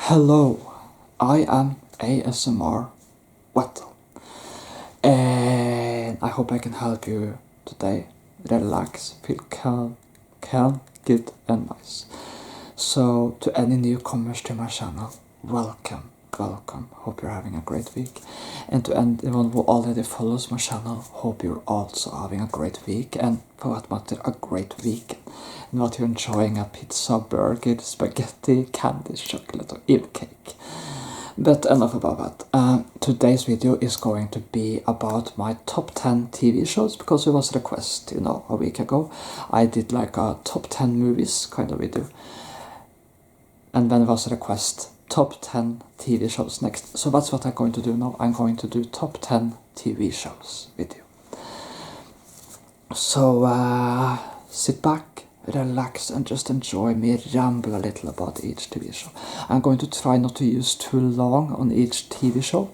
Hello, I am ASMR Wettle, and I hope I can help you today relax, feel calm, good, and nice. So, to any newcomers to my channel, welcome, welcome. Hope you're having a great week. And to anyone who already follows my channel, hope you're also having a great week, and for that matter, a great weekend. And that you're enjoying a pizza, burger, spaghetti, candy, chocolate, or even cake. But enough about that. Today's video is going to be about my top 10 TV shows, because it was a request, a week ago. I did like a top 10 movies kind of video. And then it was a request, top 10 TV shows next. So that's what I'm going to do now. I'm going to do top 10 TV shows with you. So sit back, relax, and just enjoy me ramble a little about each TV show. I'm going to try not to use too long on each TV show,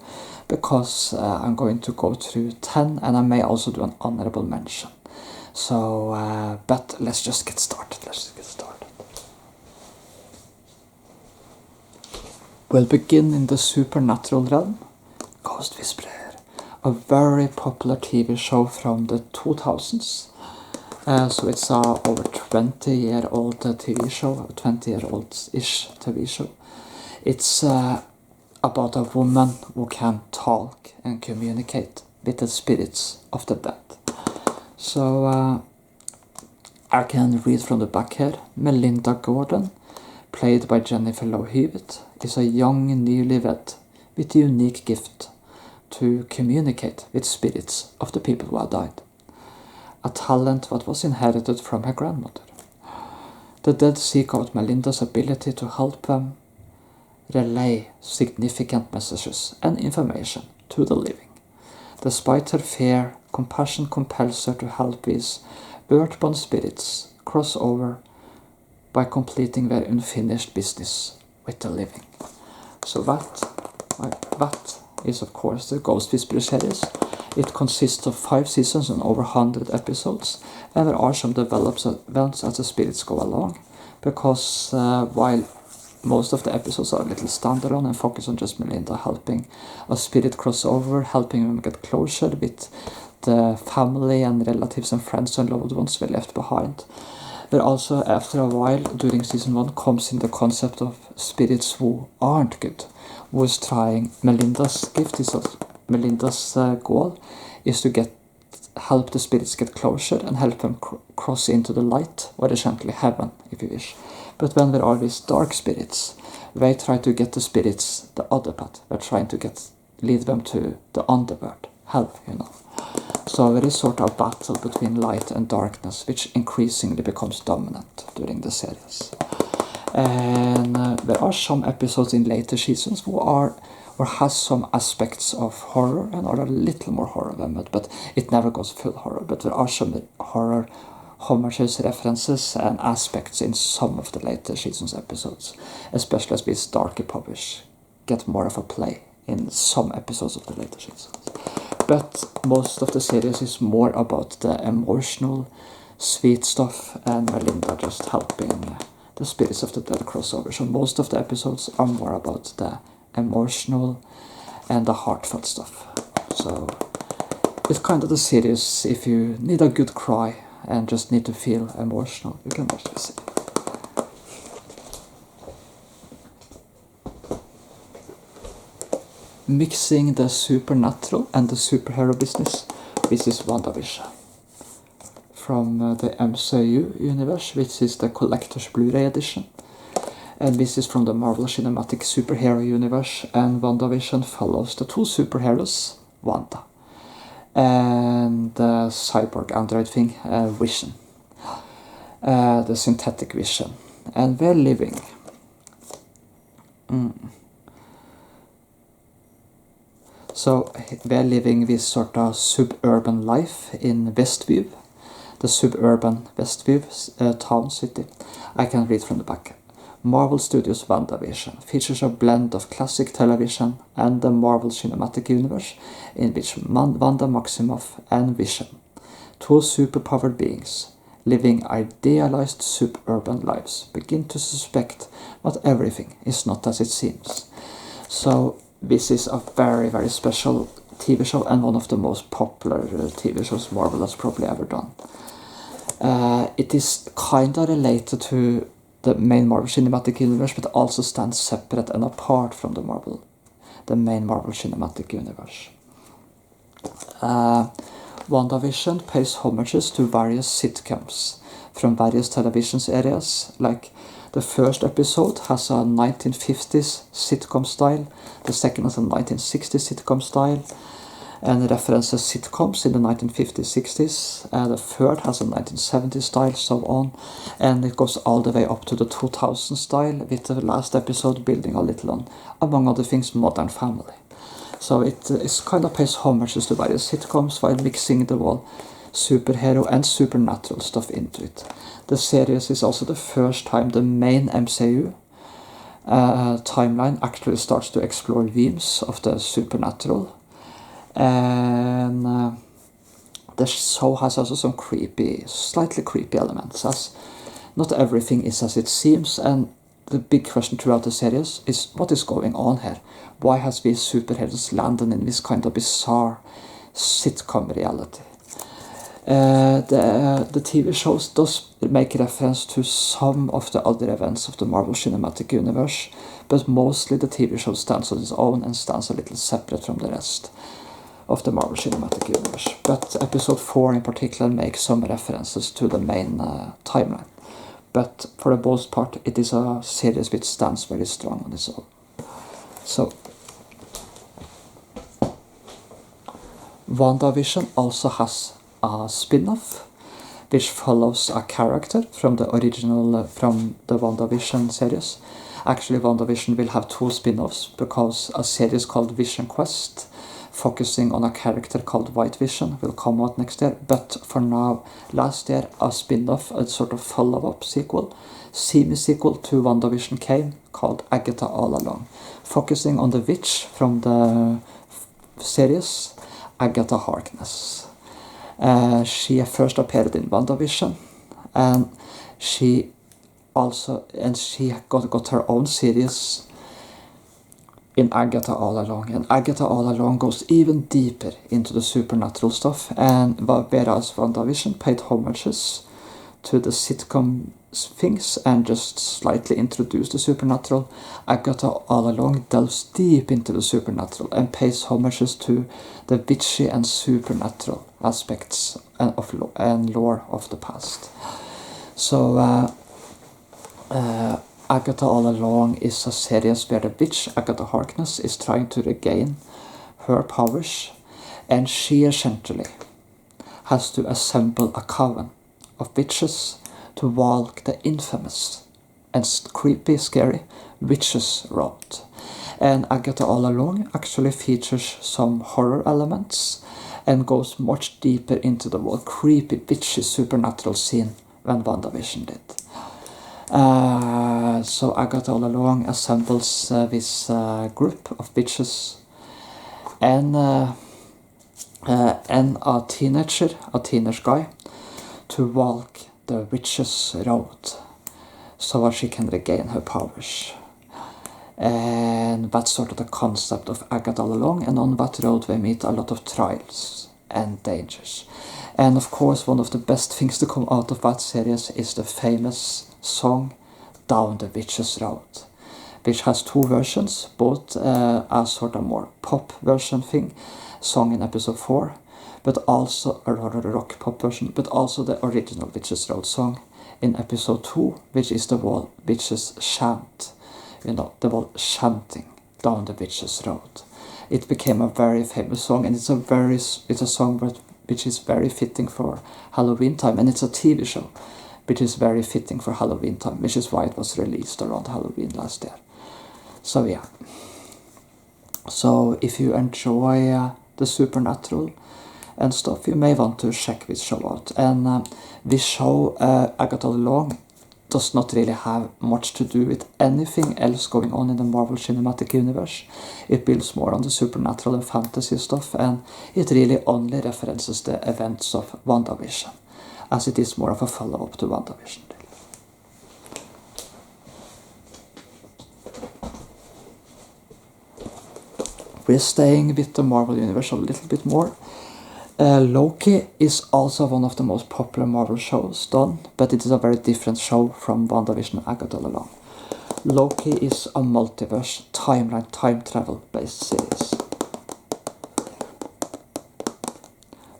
because I'm going to go through 10, and I may also do an honorable mention. So, but let's just get started. We'll begin in the supernatural realm. Ghost Whisperer, a very popular TV show from the 2000s. So it's a over 20-year-old TV show, 20-year-old-ish TV show. It's about a woman who can talk and communicate with the spirits of the dead. So I can read from the back here. Melinda Gordon, played by Jennifer Love Hewitt, is a young newlywed with a unique gift to communicate with spirits of the people who have died. A talent that was inherited from her grandmother. The dead seek out Melinda's ability to help them relay significant messages and information to the living. Despite her fear, compassion compels her to help these earthbound spirits cross over by completing their unfinished business with the living. So that is of course the Ghost Whisperer series. It consists of 5 seasons and over 100 episodes, and there are some developments as the spirits go along, because while most of the episodes are a little standalone and focus on just Melinda helping a spirit cross over, helping them get closure with the family and relatives and friends and loved ones they left behind. There also, after a while, during season 1, comes in the concept of spirits who aren't good, who is trying. Melinda's gift is Melinda's goal is to help the spirits get closure and help them cross into the light, or essentially heaven, if you wish. But when there are these dark spirits, they try to get the spirits the other path. They're trying to lead them to the underworld, hell, So there is sort of a battle between light and darkness, which increasingly becomes dominant during the series. And there are some episodes in later seasons who has some aspects of horror and are a little more horror than it, but it never goes full horror. But there are some horror homages, references, and aspects in some of the later seasons episodes, especially as these darker publish get more of a play in some episodes of the later seasons. But most of the series is more about the emotional, sweet stuff, and Melinda just helping the spirits of the dead crossover. So most of the episodes are more about the emotional and the heartfelt stuff. So it's kind of the series, if you need a good cry and just need to feel emotional, you can watch this. Mixing the supernatural and the superhero business, this is WandaVision. From the MCU universe, which is the collector's Blu-ray edition. And this is from the Marvel Cinematic Superhero universe, and WandaVision follows the 2 superheroes, Wanda and the cyborg android thing, Vision. The synthetic Vision. And they're living So they're living this sort of suburban life in Westview, the suburban Westview town city. I can read from the back. Marvel Studios' WandaVision features a blend of classic television and the Marvel Cinematic Universe, in which Wanda Maximoff and Vision, 2 superpowered beings, living idealized suburban lives, begin to suspect that everything is not as it seems. So this is a very, very special TV show and one of the most popular TV shows Marvel has probably ever done. It is kind of related to the main Marvel Cinematic Universe, but also stands separate and apart from the main Marvel Cinematic Universe. WandaVision pays homages to various sitcoms from various television areas. Like the first episode has a 1950s sitcom style, the second has a 1960s sitcom style, and references sitcoms in the 1950s, 60s. The third has a 1970s style, so on. And it goes all the way up to the 2000 style, with the last episode building a little on, among other things, Modern Family. So it kind of pays homages to various sitcoms while mixing the whole superhero and supernatural stuff into it. The series is also the first time the main MCU timeline actually starts to explore themes of the supernatural. And the show has also some slightly creepy elements, as not everything is as it seems, and the big question throughout the series is what is going on here? Why has these superheroes landed in this kind of bizarre sitcom reality? The TV shows does make reference to some of the other events of the Marvel Cinematic Universe, but mostly the TV show stands on its own and stands a little separate from the rest of the Marvel Cinematic Universe. But episode 4 in particular makes some references to the main timeline. But for the most part, it is a series which stands very strong on its own. So, WandaVision also has a spin-off, which follows a character from the original, from the WandaVision series. Actually, WandaVision will have 2 spin-offs, because a series called Vision Quest, focusing on a character called White Vision, will come out next year. But for now, last year, a spin-off, a sort of follow-up sequel, semi-sequel to WandaVision came, called Agatha All Along, focusing on the witch from the series, Agatha Harkness. She first appeared in WandaVision, and she got her own series in Agatha All Along, and Agatha All Along goes even deeper into the supernatural stuff, and whereas WandaVision paid homages to the sitcom things and just slightly introduced the supernatural, Agatha All Along delves deep into the supernatural and pays homages to the witchy and supernatural aspects and lore of the past. So Agatha All Along is a series where the witch Agatha Harkness is trying to regain her powers, and she essentially has to assemble a coven of witches to walk the infamous and creepy, scary Witches' Road. And Agatha All Along actually features some horror elements and goes much deeper into the more creepy, witchy, supernatural scene than WandaVision did. So Agatha All Along assembles this group of witches and a teenage guy, to walk the Witch's Road so that she can regain her powers. And that's sort of the concept of Agatha All Along, and on that road we meet a lot of trials and dangers. And of course, one of the best things to come out of that series is the famous song Down the Witch's Road, which has 2 versions, both a sort of more pop version thing, sung in episode 4, but also a rather rock pop version, but also the original Witch's Road song in episode 2, which is the whole witches chant, the whole chanting down the Witch's Road. It became a very famous song, and it's a song which is very fitting for Halloween time, and it's a TV show which is very fitting for Halloween time, which is why it was released around Halloween last year. So yeah. So if you enjoy the supernatural and stuff, you may want to check this show out. And this show, Agatha All Along, does not really have much to do with anything else going on in the Marvel Cinematic Universe. It builds more on the supernatural and fantasy stuff, and it really only references the events of WandaVision. as it is more of a follow-up to WandaVision. We're staying with the Marvel Universe a little bit more. Loki is also one of the most popular Marvel shows done, but it is a very different show from WandaVision and Agatha all along. Loki is a multiverse, timeline, time travel based series.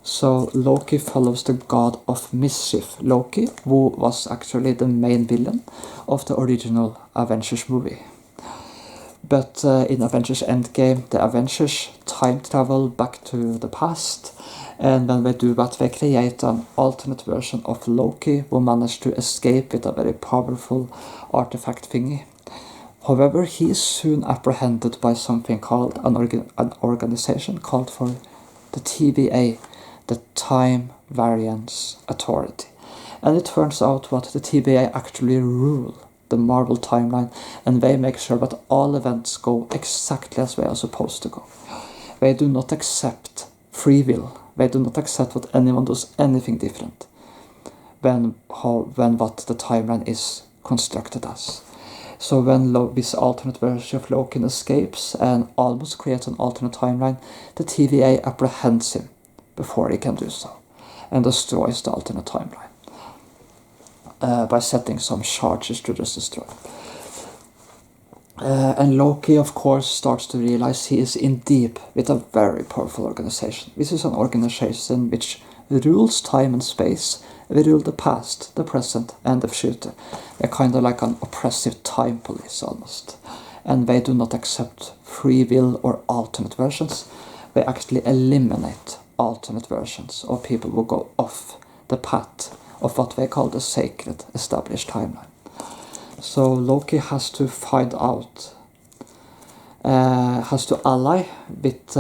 So Loki follows the god of mischief, Loki, who was actually the main villain of the original Avengers movie. But in Avengers Endgame, the Avengers time travel back to the past, and when they do that, they create an alternate version of Loki who managed to escape with a very powerful artifact thingy. However, he is soon apprehended by something called an organization called for the TVA, the Time Variance Authority. And it turns out that the TVA actually rule the Marvel timeline, and they make sure that all events go exactly as they are supposed to go. They do not accept free will. They do not accept that anyone does anything different than what the timeline is constructed as. So when this alternate version of Loki escapes and almost creates an alternate timeline, the TVA apprehends him before he can do so, and destroys the alternate timeline by setting some charges to just destroy. And Loki, of course, starts to realize he is in deep with a very powerful organization. This is an organization which rules time and space. They rule the past, the present, and the future. They're kind of like an oppressive time police, almost. And they do not accept free will or alternate versions. They actually eliminate alternate versions, or people who go off the path of what they call the sacred established timeline. So Loki has to find out, has to ally with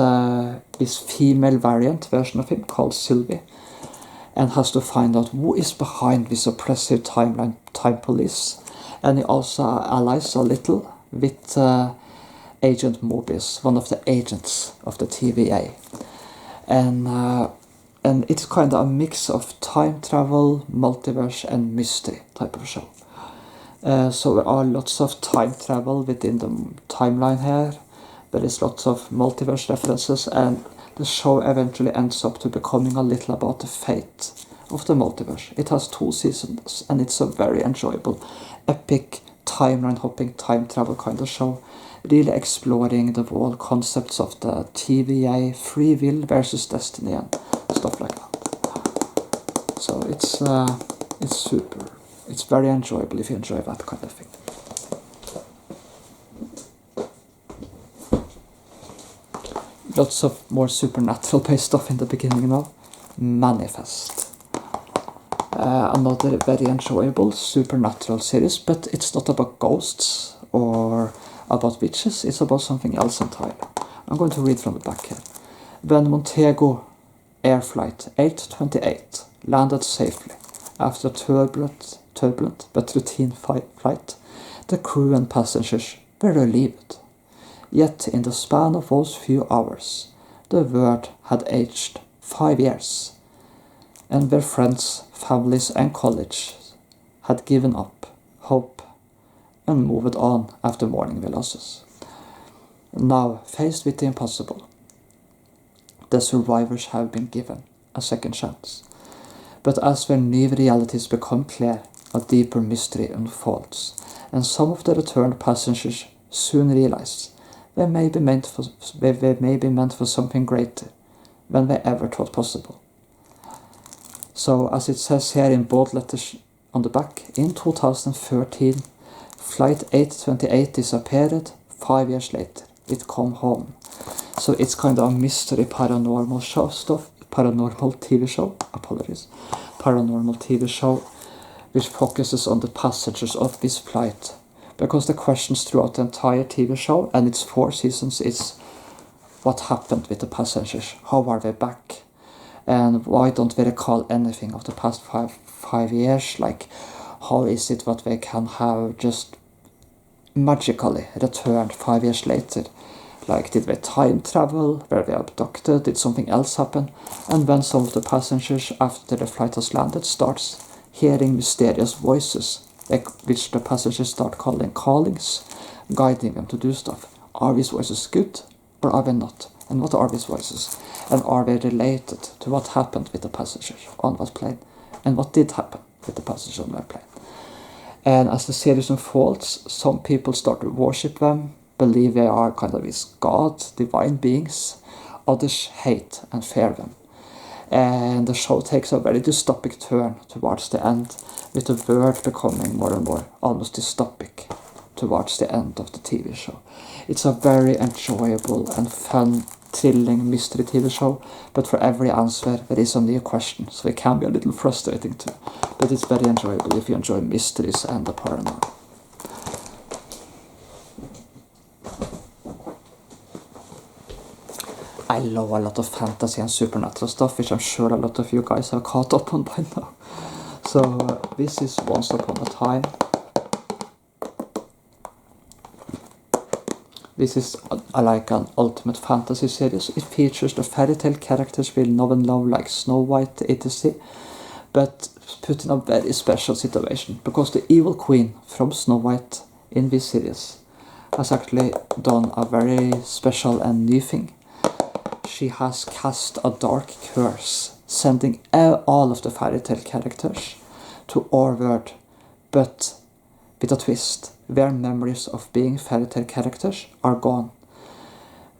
this female variant version of him called Sylvie, and has to find out who is behind this oppressive time police. And he also allies a little with Agent Mobius, one of the agents of the TVA. And it's kind of a mix of time travel, multiverse, and mystery type of show. So there are lots of time travel within the timeline here. There is lots of multiverse references, and the show eventually ends up to becoming a little about the fate of the multiverse. It has 2 seasons, and it's a very enjoyable, epic, timeline hopping, time travel kind of show, really exploring the whole concepts of the TVA, free will versus destiny, and stuff like that. So it's super. It's very enjoyable if you enjoy that kind of thing. Lots of more supernatural based stuff in the beginning now. Manifest. Another very enjoyable supernatural series, but it's not about ghosts or about witches, it's about something else entirely. I'm going to read from the back here. When Montego Air Flight 828 landed safely after a turbulent but routine flight, the crew and passengers were relieved. Yet in the span of those few hours, the world had aged 5 years, and their friends, families and colleagues had given up hope and moved on after mourning their losses. Now, faced with the impossible, the survivors have been given a second chance. But as their new realities become clear, a deeper mystery unfolds, and some of the returned passengers soon realize they may be meant for something greater than they ever thought possible. So, as it says here in bold letters on the back, in 2013, Flight 828 disappeared. 5 years later, it come home. So it's kind of a mystery paranormal show stuff, paranormal TV show, paranormal TV show, which focuses on the passengers of this flight. Because the questions throughout the entire TV show, and its 4 seasons, is what happened with the passengers, how are they back, and why don't they recall anything of the past five years, like how is it that they can have just magically returned 5 years later, Like, did they time travel? Were they abducted? Did something else happen? And when some of the passengers, after the flight has landed, starts hearing mysterious voices, which the passengers start calling callings, guiding them to do stuff. Are these voices good, or are they not? And what are these voices? And are they related to what happened with the passengers on that plane? And what did happen with the passengers on that plane? And as the series unfolds, some people start to worship them, believe they are kind of these god, divine beings. Others hate and fear them. And the show takes a very dystopic turn towards the end, with the world becoming more and more almost dystopic towards the end of the TV show. It's a very enjoyable and fun, thrilling mystery TV show, but for every answer there is a new question, so it can be a little frustrating too. But it's very enjoyable if you enjoy mysteries and the paranormal. I love a lot of fantasy and supernatural stuff, which I'm sure a lot of you guys have caught up on by now. So this is Once Upon a Time. This is like an ultimate fantasy series. It features the fairy tale characters we know and love, like Snow White, etc., but put in a very special situation, because the evil queen from Snow White in this series has actually done a very special and new thing. She has cast a dark curse, sending all of the fairy tale characters to our world, but with a twist. Their memories of being fairy tale characters are gone.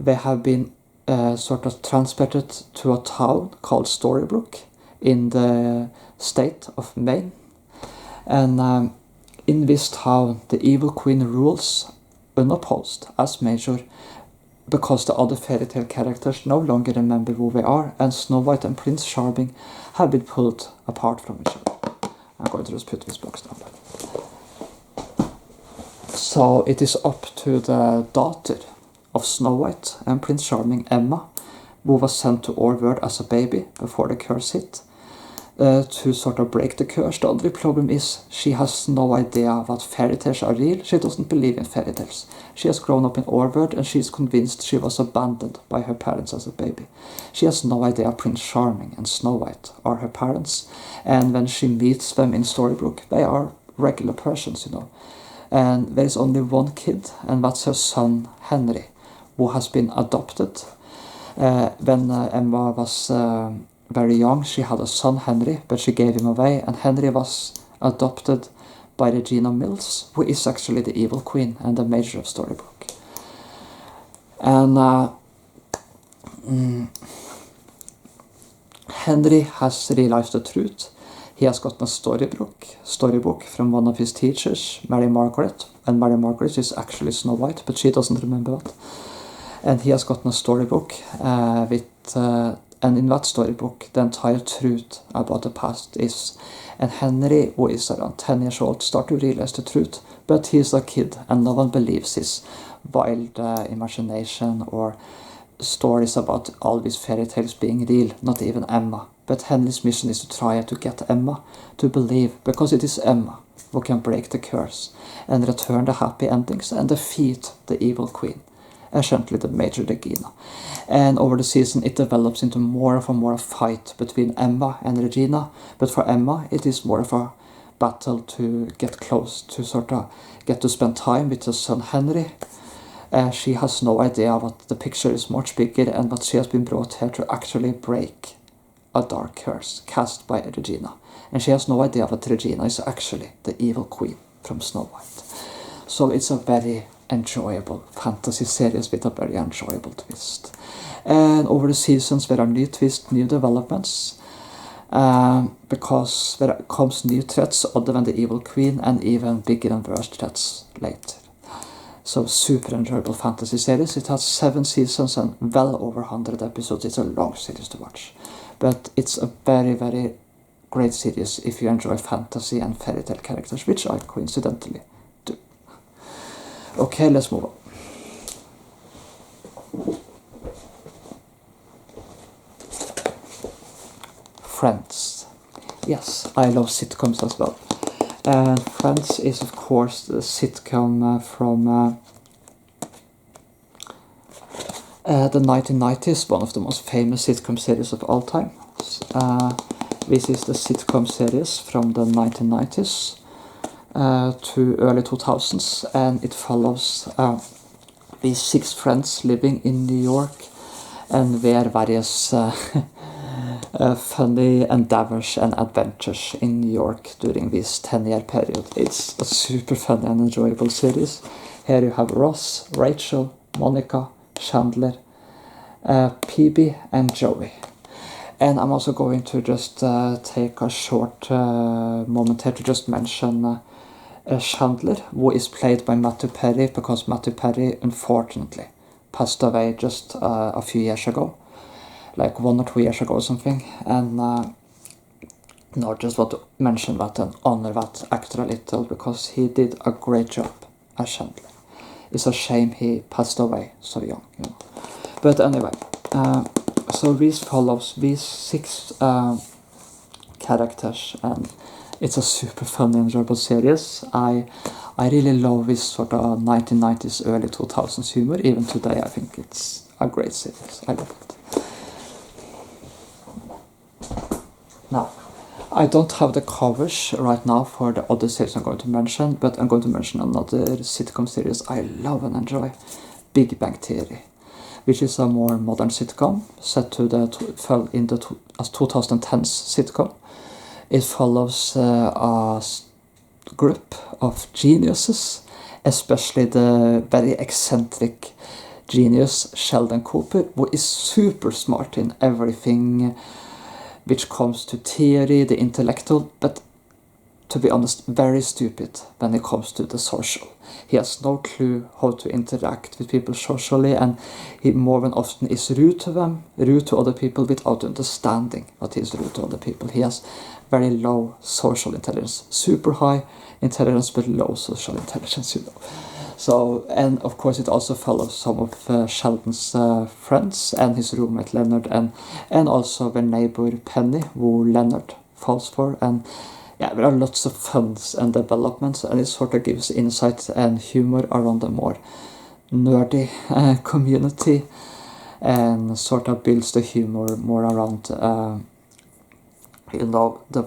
They have been sort of transported to a town called Storybrooke in the state of Maine. And in this town, the evil queen rules unopposed as major, because the other fairy tale characters no longer remember who they are, and Snow White and Prince Charming have been pulled apart from each other. I'm going to just put this box down. So it is up to the daughter of Snow White and Prince Charming, Emma, who was sent to our world as a baby before the curse hit, to sort of break the curse. The only problem is she has no idea that fairy tales are real. She doesn't believe in fairy tales. She has grown up in our world, and she is convinced she was abandoned by her parents as a baby. She has no idea Prince Charming and Snow White are her parents, and when she meets them in Storybrooke, they are regular persons, you know. And there is only one kid, and that's her son Henry, who has been adopted. When Emma was very young, she had a son Henry, but she gave him away, and Henry was adopted by Regina Mills, who is actually the evil queen and the major of Storybrooke. And Henry has realized the truth. He has gotten a storybook from one of his teachers, Mary Margaret, and Mary Margaret is actually Snow White, but she doesn't remember that. And he has gotten a storybook and in that storybook, the entire truth about the past is. And Henry, who is around 10 years old, starts to realize the truth, but he is a kid, and no one believes his wild imagination or stories about all these fairy tales being real, not even Emma. But Henry's mission is to try to get Emma to believe, because it is Emma who can break the curse and return the happy endings and defeat the evil queen, essentially the Major Regina. And over the season it develops into more of a fight between Emma and Regina, but for Emma it is more of a battle to get close, to sort of get to spend time with her son Henry. She has no idea that the picture is much bigger, and that she has been brought here to actually break a dark curse cast by Regina. And she has no idea that Regina is actually the evil queen from Snow White. So it's a very enjoyable fantasy series with a very enjoyable twist. And over the seasons there are new twists, new developments, because there comes new threats other than the evil queen, and even bigger and worse threats later. So super enjoyable fantasy series. It has 7 seasons and well over 100 episodes. It's a long series to watch, but it's a very, very great series if you enjoy fantasy and fairy tale characters, which I coincidentally do. Okay, let's move on. Friends. Yes, I love sitcoms as well. And Friends is of course the sitcom from The 1990s, one of the most famous sitcom series of all time. This is the sitcom series from the 1990s to early 2000s, and it follows these 6 friends living in New York and their various funny endeavors and adventures in New York during this 10-year period. It's a super fun and enjoyable series. Here you have Ross, Rachel, Monica, Chandler, Phoebe and Joey. And I'm also going to just take a short moment here to just mention Chandler, who is played by Matthew Perry, because Matthew Perry unfortunately passed away just a few years ago, like 1 or 2 years ago or something. And no, just want to mention that and honor that actor a little, because he did a great job as Chandler. It's a shame he passed away so young, you know. But anyway, so this follows these 6 characters, and it's a super fun and enjoyable series. I really love this sort of 1990s, early 2000s humor. Even today, I think it's a great series. I love it. Now, I don't have the covers right now for the other series I'm going to mention, but I'm going to mention another sitcom series I love and enjoy, Big Bang Theory, which is a more modern sitcom set to the 2010s sitcom. It follows a group of geniuses, especially the very eccentric genius Sheldon Cooper, who is super smart in everything which comes to theory, the intellectual, but to be honest, very stupid when it comes to the social. He has no clue how to interact with people socially, and he more than often is rude to them, rude to other people, without understanding that he is rude to other people. He has very low social intelligence, super high intelligence, but low social intelligence, you know. So, and of course it also follows some of Sheldon's friends and his roommate Leonard, and also their neighbor Penny, who Leonard falls for. And yeah, there are lots of funs and developments, and it sort of gives insight and humor around the more nerdy community, and sort of builds the humor more around you know, the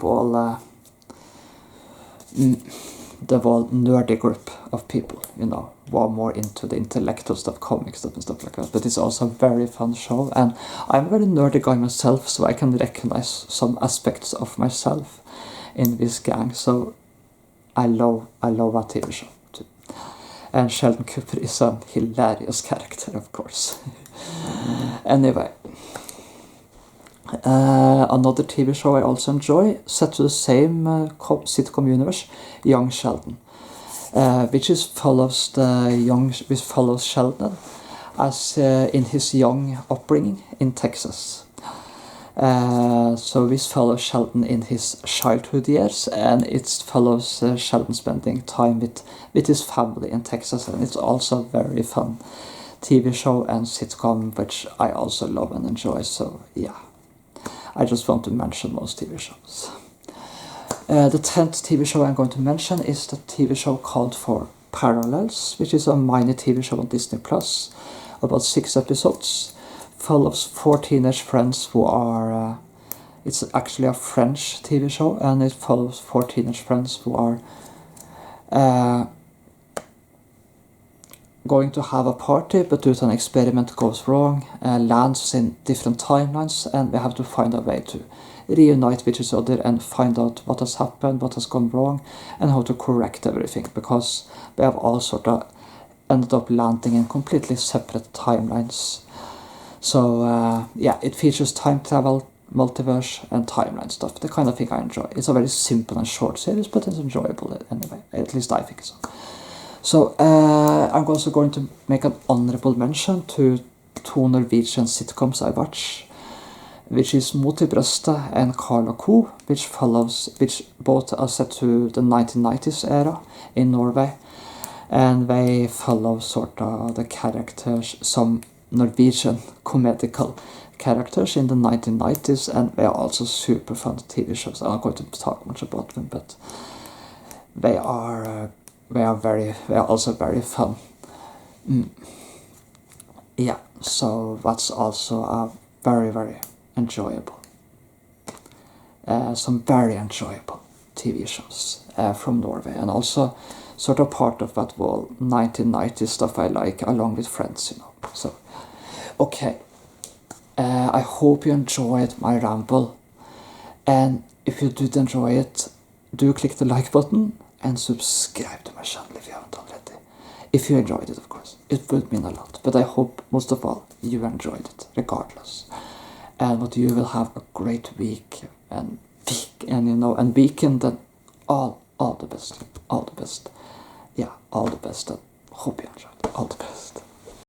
whole nerdy group of people, you know, who are more into the intellectual stuff, comic stuff and stuff like that. But it's also a very fun show, and I'm a very nerdy guy myself, so I can recognize some aspects of myself in this gang. So I love that TV show too. And Sheldon Cooper is a hilarious character, of course. Anyway, another TV show I also enjoy, set to the same sitcom universe, Young Sheldon, which follows Sheldon as in his young upbringing in Texas. So this follows Sheldon in his childhood years, and it follows Sheldon spending time with his family in Texas, and it's also a very fun TV show and sitcom, which I also love and enjoy. So yeah, I just want to mention most TV shows. The 10th TV show I'm going to mention is the TV show called for Parallels, which is a mini TV show on Disney Plus, about 6 episodes. Follows 4 teenage friends who are, it's actually a French TV show, and it follows 4 teenage friends who are going to have a party, but due to an experiment goes wrong, lands in different timelines, and they have to find a way to reunite with each other and find out what has happened, what has gone wrong, and how to correct everything, because they have all sort of ended up landing in completely separate timelines. So yeah, it features time travel, multiverse, and timeline stuff, the kind of thing I enjoy. It's a very simple and short series, but it's enjoyable anyway, at least I think so. So I'm also going to make an honorable mention to 2 Norwegian sitcoms I watch, which is Mot I brøstet and Carl & Co., which both are set to the 1990s era in Norway, and they follow sort of the characters, some Norwegian comedical characters in the 1990s, and they are also super fun TV shows. I'm not going to talk much about them, but they are also very fun. Yeah, so that's also a very enjoyable, some very enjoyable TV shows from Norway, and also sort of part of that whole 1990s stuff I like, along with friends, you know. So, okay, I hope you enjoyed my ramble, and if you did enjoy it, do click the like button and subscribe to my channel if you haven't already. If you enjoyed it, of course, it would mean a lot. But I hope most of all you enjoyed it, regardless, and that you will have a great week and weekend, and all the best, all the best. Yeah, all the best. And hope you enjoyed. All the best.